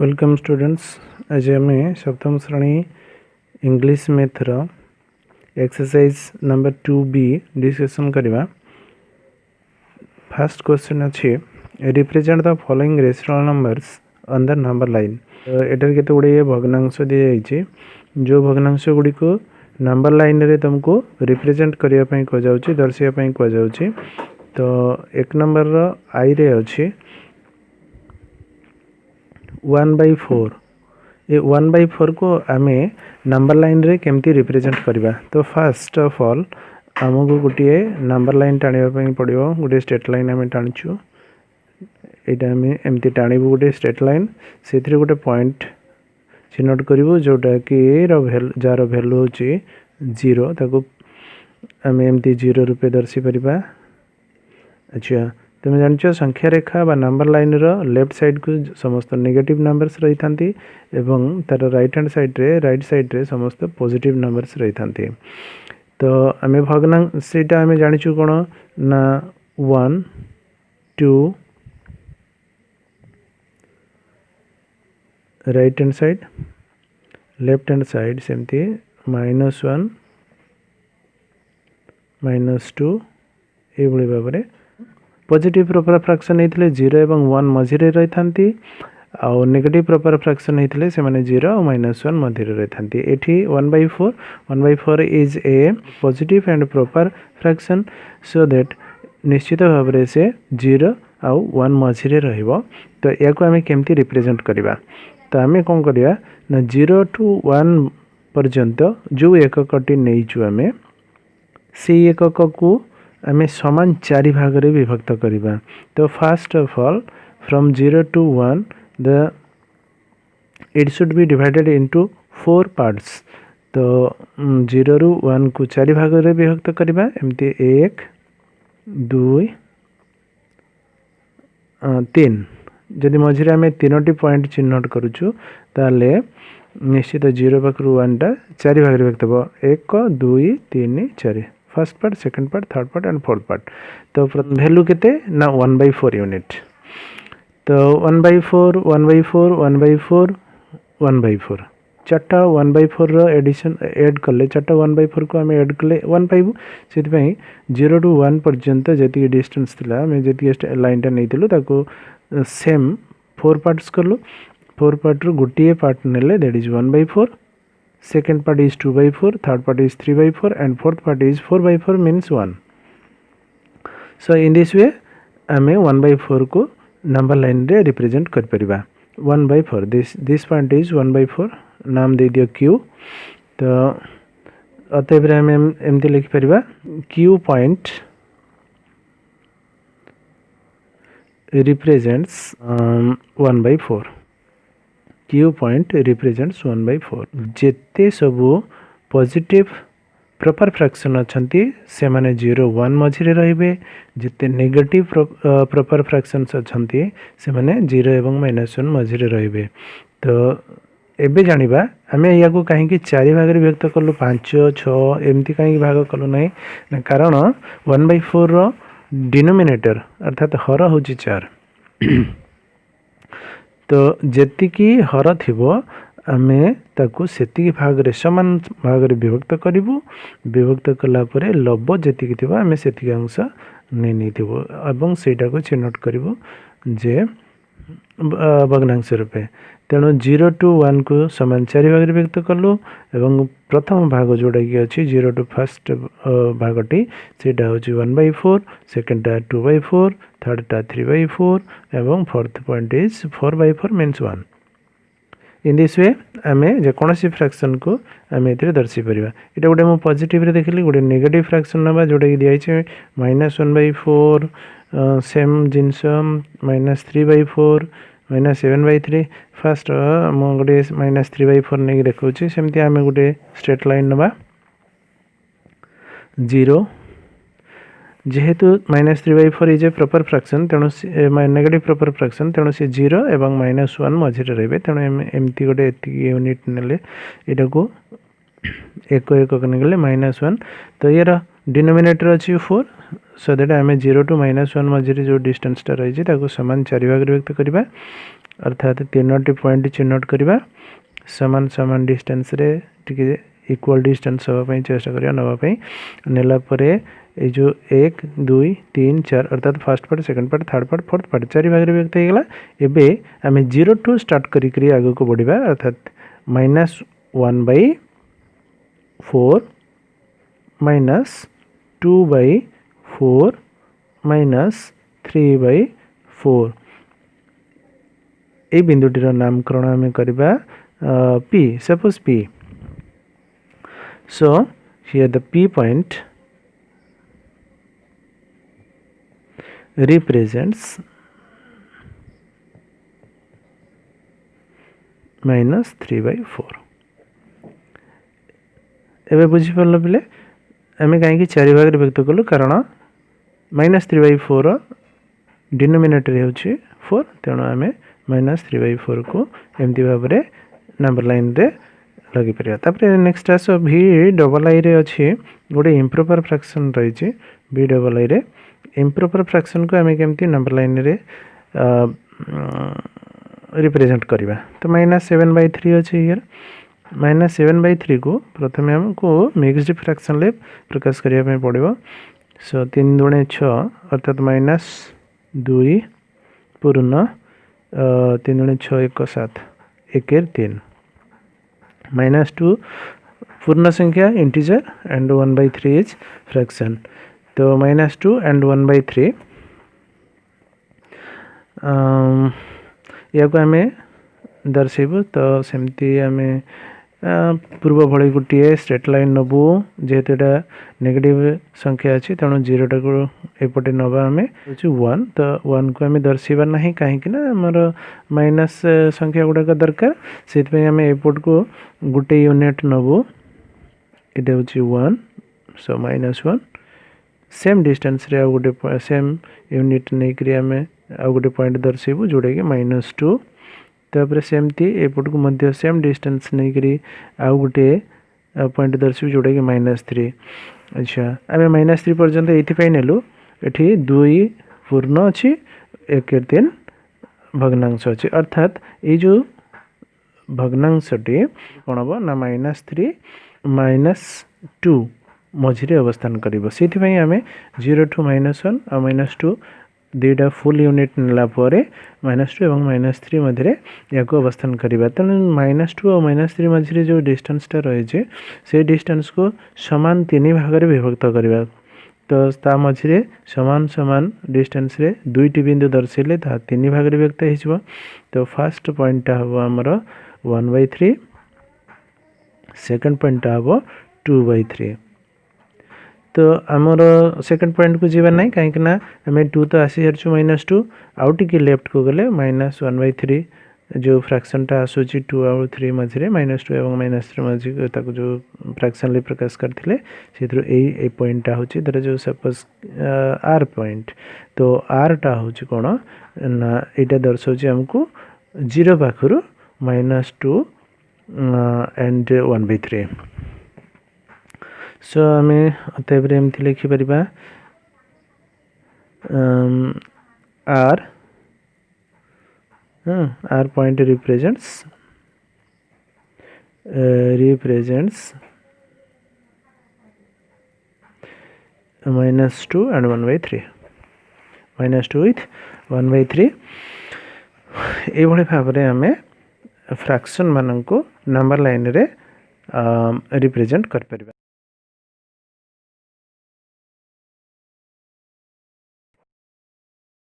Welcome students. आज आम सप्तम श्रेणी इंग्लिश मैथर एक्सरसाइज नंबर 2B डिस्कशन करवा। फर्स्ट क्वेश्चन अच्छे represent the following rational numbers on the number line. एटार केते गुड़े भग्नांश दी जाइए जो भग्नांश गुड़ी को नंबर लाइन रे तुमको रिप्रेजेंट करने कहुच्छे दर्शाइवाई कहुच्छे। तो एक नंबर आई रे अच्छे 1/4। ये 1/4 को आम नंबर लाइन रे केमती रिप्रेजेंट करवा। तो फर्स्ट ऑफ ऑल आमको गोटे नंबर लाइन टाणिया पड़ो। गोटे स्ट्रेट लाइन आम टाणुचु यहाँ आम एमती टाणबू गोटे स्ट्रेट लाइन से गोटे पॉइंट चिन्हट करूँ जोटा कि जार भैल्यू हूँ 0 ताको आम एमती 0 रूपे दर्शि पारिबा। अच्छा तुम जान संख्या रेखा बा नंबर लाइन रो लेफ्ट साइड को समस्त नेगेटिव नंबर्स रही थांती एवं तार राइट हैंड साइड रे समस्त पॉजिटिव नंबर्स रही थांती। तो आम भग्नांश सेटा आम जानिछु कोन ना 1 2 right hand side left hand side सेमती -1 -2 ये भाव में पॉजिटिव प्रॉपर फ्रैक्शन होते 0 एवं 1 मझिरे रही थांती आउ नेगेटिव प्रॉपर फ्रैक्शन होते से माने 0 और -1 मध्य रही थांती। एठी 1/4 is a positive and proper fraction so that निश्चित भाव में से 0 आउ 1 मझिरे रहिबो। तो या को आम केमती रिप्रेजेंट करवा। तो आम कौन करवा ना 0 to 1 पर्यंत जो एककटी नहीं आम से एकक को आम समान 4 भाग रे विभक्त करवा। तो first of all from 0 to 1 it should be divided into 4 parts. तो 0 ରୁ 1 को 4 भाग रे विभक्त करवा एमती 1 2 3। जदि मझे आम 3टी पॉइंट चिन्हट करुचु ताले निश्चित 0 पाखु 1 टा 4 भाग रे विभक्त हो 1 2 3 4 first part second part third part and fourth part. तो वैल्यू केते ना 1/4 यूनिट। तो 1/4 1/4 1/4 1/4 चार्टा 1/4 रो एडिशन ऐड कले चार्टा 1/4 को आम ऐड कले 1 पाइबू। से 0 to 1 पर्यंत जी डिस्टेंस थिला आम जी लाइनटा नहीं ताको सेम 4 पार्ट्स कलु 4 पार्ट रो गोटे पार्ट नेले that is 1/4 second part is 2/4 third part is 3/4 and fourth part is 4/4 means 1. So in this way आम 1/4 को नंबर लाइन रे रिप्रेजेंट कर परिबा 1/4 this point is 1/4 नाम दे दियो q। तो अतएव आम एमती लिखि परिबा q point represents 1/4 Q point represents 1/4। जेते सबू पॉजिटिव प्रॉपर फ्रैक्शन अच्छंती से माने 0 1 मझिरे रहिबे जेते नेगेटिव प्रॉपर फ्रैक्शंस अच्छंती से माने 0 एवं -1 मझिरे रहिबे। तो एबे जानिबा आमे या को काहे कि 4 भाग रे व्यक्त करलु 5 6 एमती काहे भाग करलु नै ना कारण 1/4 रो डिनोमिनेटर अर्थात हर होची 4। तो जेतिकी हर थिबो आमे ताकू सेतिकी भाग रे समान भाग रे विभक्त करिवु। विभक्त कला परे लब्ध जेतिकी थिबो आमे सेतिकी अंश नै थिबो एवं सेटा को चिन्हट करिवु जे भग्नांश रूपे। तेणु 0 to 1 को समान 4 भाग रे व्यक्त कलु एवं प्रथम भाग जोड़ा कि अछि 0 to फर्स्ट भागटी सेटा होची 1/4 सेकंड टा 2/4 थर्ड टा 3/4 एवं fourth point is 4/4 means 1। In this way आम जेकोसी फ्रैक्शन को आम ए दर्शि पारिबा। एटा गोटे मु पॉजिटिव रे देखली गोटे नेगेटिव फ्रैक्शन नबा जोटा कि दिया छै -1/4 सेम जिनस -3/4 -7/3 फर्स्ट मु गोटे -3/4 नहीं देखौछि सेमती आम गोटे स्ट्रेट लाइन नबा 0 जेहेतु -3/4 इज ए प्रॉपर फ्रैक्शन तेणु नेगेटिव प्रॉपर फ्रैक्शन तेणु से 0 एवं -1 मझिरे रहिबे। तेणु एमती गोटे यूनिट नेले एटा को एक नेले -1। तो यार डिनोमिनेटर अच्छी 4 सो दैट आम 0 to -1 मझे जो डिस्टेंसटा रही है समान 4 भाग व्यक्त करवा। अर्थात तीनोटी पॉइंट चिन्हट करवा समान समान डिस्टेंस रे टिके इक्वल डिस्टेंस होगा चेष्टा करिया नवाई नेला परे ये जो 1 2 3 4 अर्थात first part second part third part fourth part चारि भाग रे व्यक्त होगला। एबे आमे 0 टू स्टार्ट करी आगे को बढ़िबा अर्थात -1/4 -2/4 -3/4 ए बिंदुटीर नामकरण आम करवा P. Suppose P. So here the P point represents -3/4 एवं बुझीपार पे आम कहीं चारि भाग व्यक्त कलु कारण -3/4 डिनोमिनेटर हो 4 तेणु आम -3/4 को एमती भाव में नंबर लाइन रे लगी परिया। तापर नेक्स्ट आस भी डबल आई रे अच्छी गोटे इम्प्रोपर फ्रैक्शन रही भी डबल आई रे इम्प्रोपर फ्रैक्शन को आम केमती नंबर लाइन रे रिप्रेजेंट करवा। तो -7/3 अच्छे हियर -7/3 को प्रथम हमको मिक्सड फ्रैक्शन ले प्रकाश करने पड़ो। सो 3 दूणे 6 अर्थात -2 पूर्ण 3 दूणे 6 1 7 1 3 -2 पूर्ण संख्या इंटीजर एंड 1/3 इज फ्रैक्शन। तो -2 एंड 1/3 या को आम दर्शेबू। तो सेमती आम पूर्व भली गोटे स्ट्रेट लाइन नबू जेहेतु यहाँ नेगेटिव संख्या अच्छी तेणु 0 टाक एपटे नवा आम 1 तो 1 को आम दर्शेबार ना कहीं आमर माइनस संख्या गुड़ाक दरकार से आम एपट को गोटे यूनिट नबू ये हूँ 1 सो -1 सेम डिस्टेंस रे आ गोटे सेम यूनिट नहीं करी आम आ गोटे पॉइंट दर्शेबू जोड़ा कि -2 तापर सेमती एपट को मध्य सेम डिस्टेंस नहीं करी आउ गोटे पॉइंट दर्शेबू जोड़ा कि -3। अच्छा आम -3 पर्यंत ये नेलु ये 2 पूर्ण अच्छी 1 3 भग्नांश अच्छी अर्थात ये जो भग्नांशटी कौन हम ना -3 -2 मझे अवस्थान कर से आम 0 टू -1 और -2 दुईटा फुल यूनिट नेला -2 और -3 मध्य या अवस्थान करवा। तेणु -2 और -3 मझे जो डिस्टेंसटा रही से डिस्टेंस को समान 3 भाग में विभक्त करवा। तो ता मझे समान समान डिस्टेंस रे दुईटी बिंदु दर्शेले 3 भाग में व्यक्त हो। तो फर्स्ट पॉइंटा हम आमर 1/3 सेकेंड पॉइंटा हम 2/3। तो आमर सेकेंड पॉइंट को जीवार ना कहीं आम 2 तो आसी सारी -2 आउ टी लेफ्ट को गले -1/3 जो फ्रैक्शनटा आसूची 2 और 3 मझे -2 और -3 मझे जो फ्रैक्शन ले प्रकाश करते से पॉइंटा हूँ धर जो सपोज आर पॉइंट। तो आरटा हूँ कौन ना यहाँ दर्शाऊँ आमको 0 पाखर -2 एंड 1/3। सो आम अतएव एमती लिखिपर are point represents -2 and 1/3 -2 with 1/3 ये भाव में आम फ्रैक्शन मान को नंबर लाइन रे रिप्रेजेंट कर परिबा।